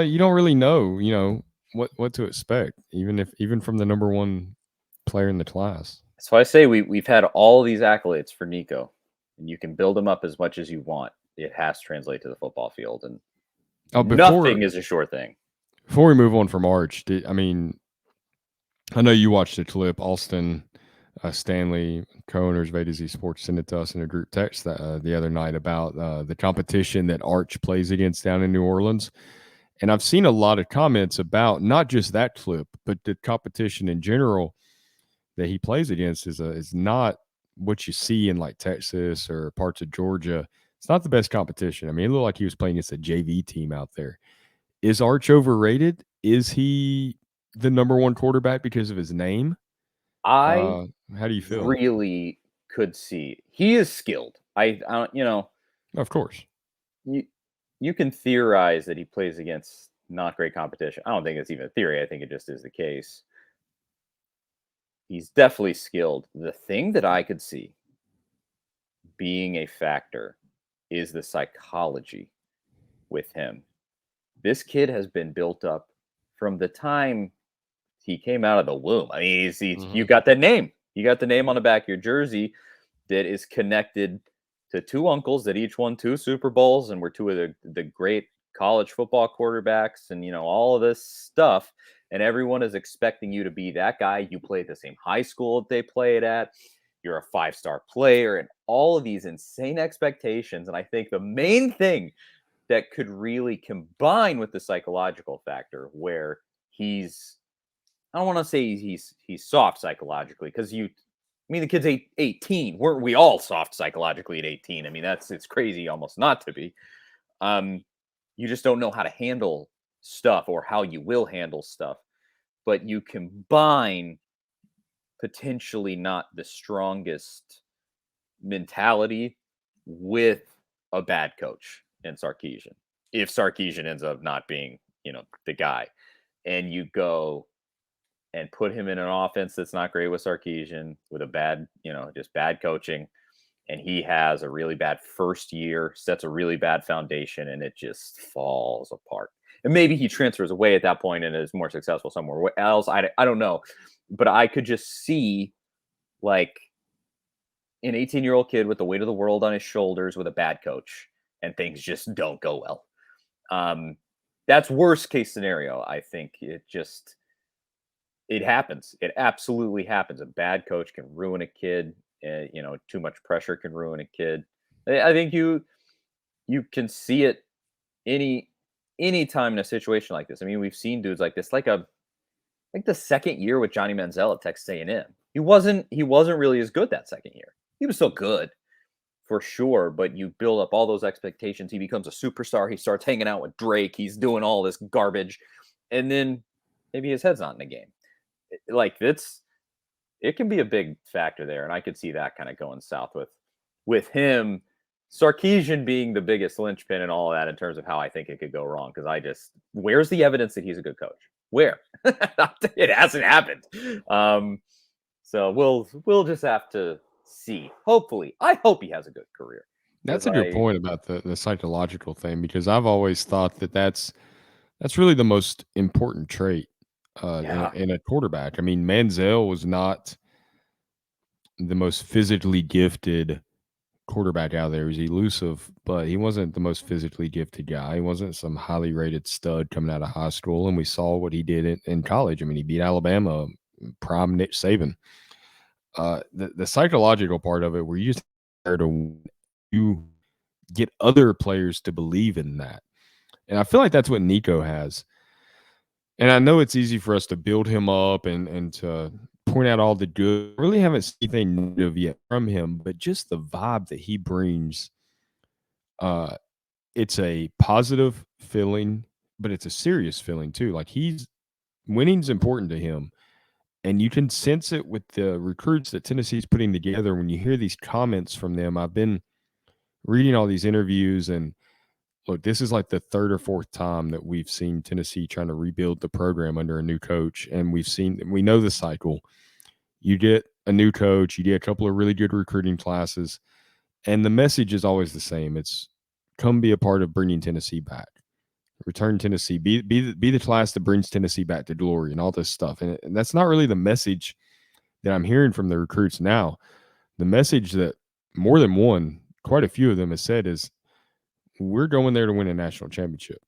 You don't really know, what to expect, even from the number one player in the class. So I say we've had all these accolades for Nico, and you can build him up as much as you want. It has to translate to the football field, and Oh, nothing is a sure thing. before we move on from Arch, I know you watched the clip. Austin Stanley, co-owners of A to Z Sports, sent it to us in a group text the other night about the competition that Arch plays against down in New Orleans. And I've seen a lot of comments about not just that clip, but the competition in general that he plays against is not what you see in like Texas or parts of Georgia. It's not the best competition. I mean, it looked like he was playing against a JV team out there. Is Arch overrated? Is he the number one quarterback because of his name? I How do you feel? really could see he is skilled. Of course. you you can theorize that he plays against not great competition. I don't think it's even a theory. I think it just is the case. He's definitely skilled. The thing that I could see being a factor is the psychology with him. This kid has been built up from the time he came out of the womb. I mean, you got that name. You got the name on the back of your jersey that is connected to two uncles that each won two Super Bowls and were two of the great college football quarterbacks, and all of this stuff. And everyone is expecting you to be that guy. You play at the same high school that they played at. You're a 5-star player, and all of these insane expectations. And I think the main thing that could really combine with the psychological factor, where he's, I don't want to say he's soft psychologically, because the kid's 18. Weren't we all soft psychologically at 18? I mean, it's crazy almost not to be. You just don't know how to handle stuff or how you will handle stuff. But you combine potentially not the strongest mentality with a bad coach in Sarkisian. If Sarkisian ends up not being, the guy, and you go and put him in an offense that's not great with Sarkisian, with a bad, just bad coaching, and he has a really bad first year, sets a really bad foundation, and it just falls apart. And maybe he transfers away at that point and is more successful somewhere else. I don't know. But I could just see, like, an 18-year-old kid with the weight of the world on his shoulders with a bad coach, and things just don't go well. That's worst case scenario. I think it happens. It absolutely happens. A bad coach can ruin a kid. Too much pressure can ruin a kid. I think you can see it any time in a situation like this. I mean, we've seen dudes like this, like the second year with Johnny Manziel at Texas A&M. He wasn't really as good that second year. He was still good for sure, but you build up all those expectations. He becomes a superstar. He starts hanging out with Drake. He's doing all this garbage, and then maybe his head's not in the game. Like, it can be a big factor there, and I could see that kind of going south with him. Sarkisian being the biggest linchpin and all of that in terms of how I think it could go wrong. Because where's the evidence that he's a good coach? Where? It hasn't happened. So we'll just have to see. Hopefully, I hope he has a good career. That's a good point about the psychological thing, because I've always thought that's really the most important trait in a quarterback. I mean, Manziel was not the most physically gifted quarterback out there. He was elusive, but he wasn't the most physically gifted guy. He wasn't some highly rated stud coming out of high school, and we saw what he did in college. I mean, he beat Alabama, prime Nick Saban. The psychological part of it, where you just you get other players to believe in that, and I feel like that's what Nico has. And I know it's easy for us to build him up and to point out all the good. I really haven't seen anything negative yet from him, but just the vibe that he brings, it's a positive feeling, but it's a serious feeling too. Like, winning's important to him. And you can sense it with the recruits that Tennessee's putting together when you hear these comments from them. I've been reading all these interviews, and look, this is like the third or fourth time that we've seen Tennessee trying to rebuild the program under a new coach. And we know the cycle. You get a new coach, you get a couple of really good recruiting classes, and the message is always the same. It's come be a part of bringing Tennessee back, return Tennessee, be the class that brings Tennessee back to glory, and all this stuff. And that's not really the message that I'm hearing from the recruits now. The message that more than one, quite a few of them has said is, we're going there to win a national championship.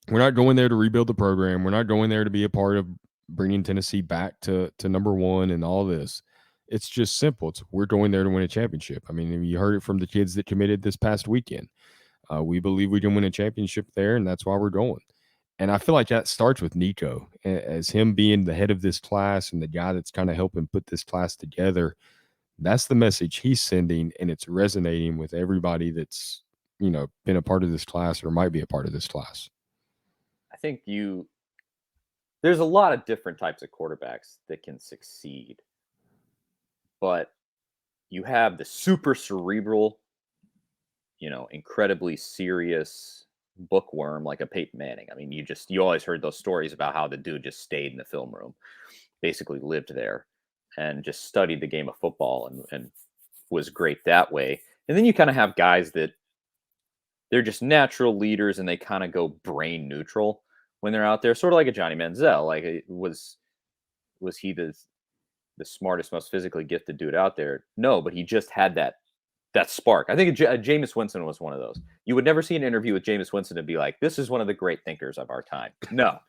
We're not going there to rebuild the program. We're not going there to be a part of bringing Tennessee back to number one and all this. It's just simple. We're going there to win a championship. I mean, you heard it from the kids that committed this past weekend. We believe we can win a championship there, and that's why we're going. And I feel like that starts with Nico, as him being the head of this class and the guy that's kind of helping put this class together. That's the message he's sending, and it's resonating with everybody that's, been a part of this class or might be a part of this class. I think there's a lot of different types of quarterbacks that can succeed, but you have the super cerebral, incredibly serious bookworm like a Peyton Manning. I mean, you always heard those stories about how the dude just stayed in the film room, basically lived there, and just studied the game of football and was great that way. And then you kind of have guys that they're just natural leaders and they kind of go brain neutral when they're out there, sort of like a Johnny Manziel. Like, was he the smartest, most physically gifted dude out there? No, but he just had that spark. I think Jameis Winston was one of those. You would never see an interview with Jameis Winston and be like, this is one of the great thinkers of our time. No.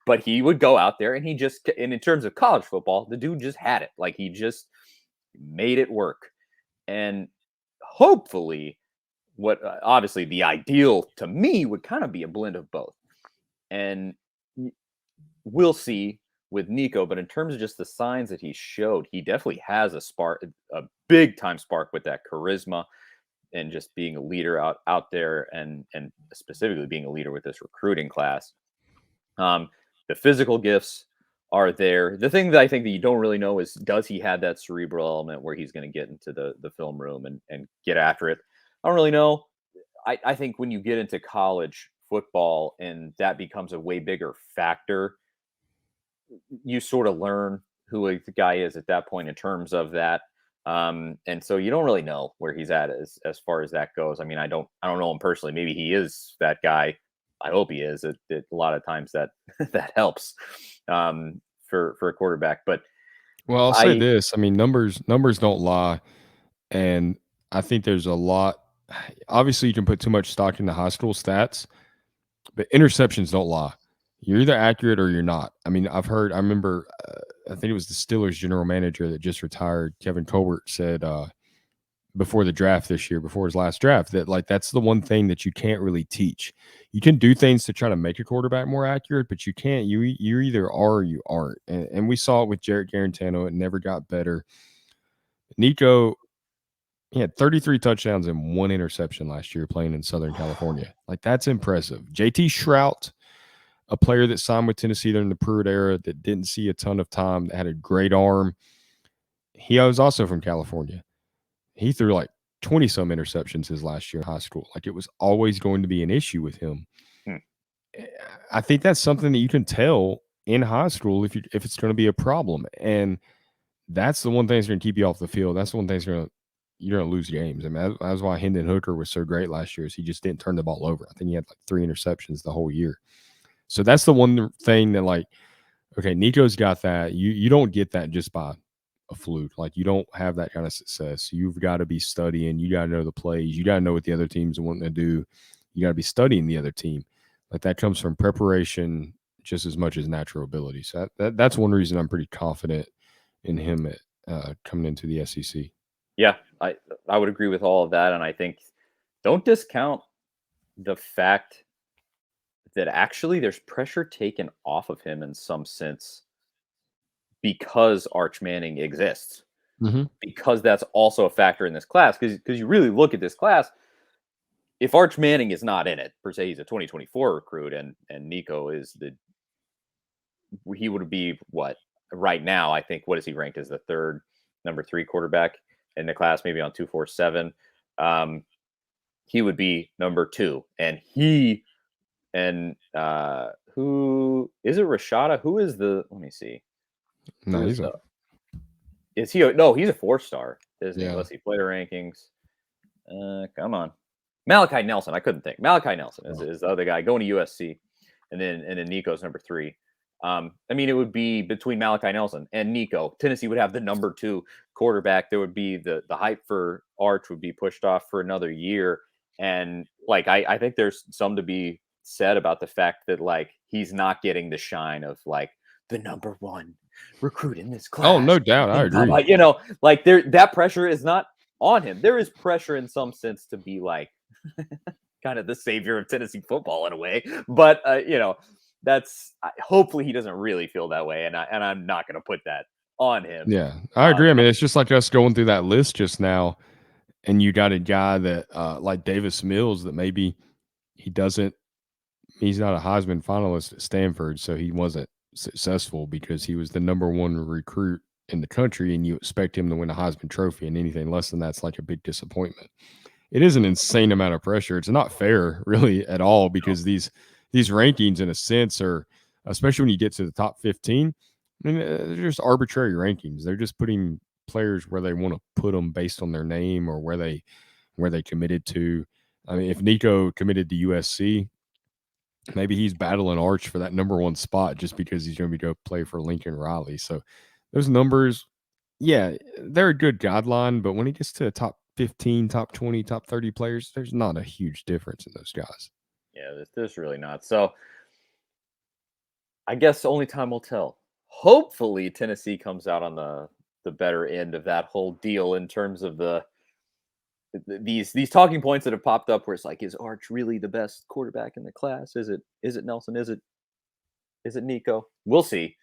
But he would go out there and and in terms of college football, the dude just had it. Like, he just made it work. And hopefully, what obviously the ideal to me would kind of be a blend of both. And we'll see with Nico, but in terms of just the signs that he showed, he definitely has a spark, a big time spark with that charisma and just being a leader out there, and specifically being a leader with this recruiting class. The physical gifts are there. The thing that I think that you don't really know is, does he have that cerebral element where he's going to get into the film room and get after it? I don't really know. I think when you get into college football and that becomes a way bigger factor, you sort of learn who the guy is at that point in terms of that. And so you don't really know where he's at as far as that goes. I mean, I don't know him personally. Maybe he is that guy. I hope he is. A lot of times that helps for a quarterback. But well, I'll say this. I mean, numbers don't lie, and I think there's a lot. Obviously, you can put too much stock in the high school stats, but interceptions don't lie. You're either accurate or you're not. I mean, I remember, I think it was the Steelers general manager that just retired, Kevin Colbert, said before the draft this year, before his last draft, that like that's the one thing that you can't really teach. You can do things to try to make a quarterback more accurate, but you can't. You either are or you aren't. And we saw it with Jarrett Garantano. It never got better. Nico, he had 33 touchdowns and 1 interception last year playing in Southern California. Like, that's impressive. JT Shrout, a player that signed with Tennessee during the Pruitt era that didn't see a ton of time, that had a great arm. He was also from California. He threw like 20-some interceptions his last year in high school. Like, it was always going to be an issue with him. I think that's something that you can tell in high school if it's going to be a problem. And that's the one thing that's going to keep you off the field. That's the one thing that's you're going to lose games. I mean, that's why Hendon Hooker was so great last year, is he just didn't turn the ball over. I think he had like 3 interceptions the whole year. So that's the one thing that, like, okay, Nico's got that. You don't get that just by a fluke. Like, you don't have that kind of success. You've got to be studying. You got to know the plays. You got to know what the other teams are wanting to do. You got to be studying the other team. Like, that comes from preparation just as much as natural ability. So that's one reason I'm pretty confident in him coming into the SEC. Yeah, I would agree with all of that. And I think don't discount the fact that actually there's pressure taken off of him in some sense because Arch Manning exists. Mm-hmm. Because that's also a factor in this class. Because you really look at this class, if Arch Manning is not in it, per se, he's a 2024 recruit, and Nico is he would be what right now, I think, what is he ranked as the number 3 quarterback in the class, maybe on 247. He would be number 2, and who is it? Rashada? Who is let me see. No, he's is he? No, he's a 4-star. Isn't he? Yeah. Let's see, player rankings. Come on. Malachi Nelson. I couldn't think. Malachi Nelson Oh. is the other guy going to USC, and then Nico's number 3. I mean, it would be between Malachi Nelson and Nico. Tennessee would have the number 2 quarterback. There would be the hype for Arch would be pushed off for another year. And like I think there's some to be said about the fact that like he's not getting the shine of like the number 1 recruit in this Oh, class. no doubt. I And blah, blah, agree. like that pressure is not on him. There is pressure in some sense to be like kind of the savior of Tennessee football in a way, but that's hopefully he doesn't really feel that way, and I'm not going to put that on him. Yeah, I agree. I mean, it's just like us going through that list just now, and you got a guy that like Davis Mills that maybe he doesn't. He's not a Heisman finalist at Stanford, so he wasn't successful because he was the number 1 recruit in the country, and you expect him to win a Heisman Trophy, and anything less than that's like a big disappointment. It is an insane amount of pressure. It's not fair, really, at all, because these rankings, in a sense, are, especially when you get to the top 15. I mean, they're just arbitrary rankings. They're just putting players where they want to put them based on their name or where they committed to. I mean, if Nico committed to USC, maybe he's battling Arch for that number 1 spot just because he's going to go play for Lincoln Riley. So those numbers, yeah, they're a good guideline, but when it gets to the top 15, top 20, top 30 players, there's not a huge difference in those guys. Yeah, there's really not. So I guess only time will tell. Hopefully, Tennessee comes out on the better end of that whole deal in terms of these talking points that have popped up where it's like, is Arch really the best quarterback in the class? Is it Nelson? Is it Nico? We'll see.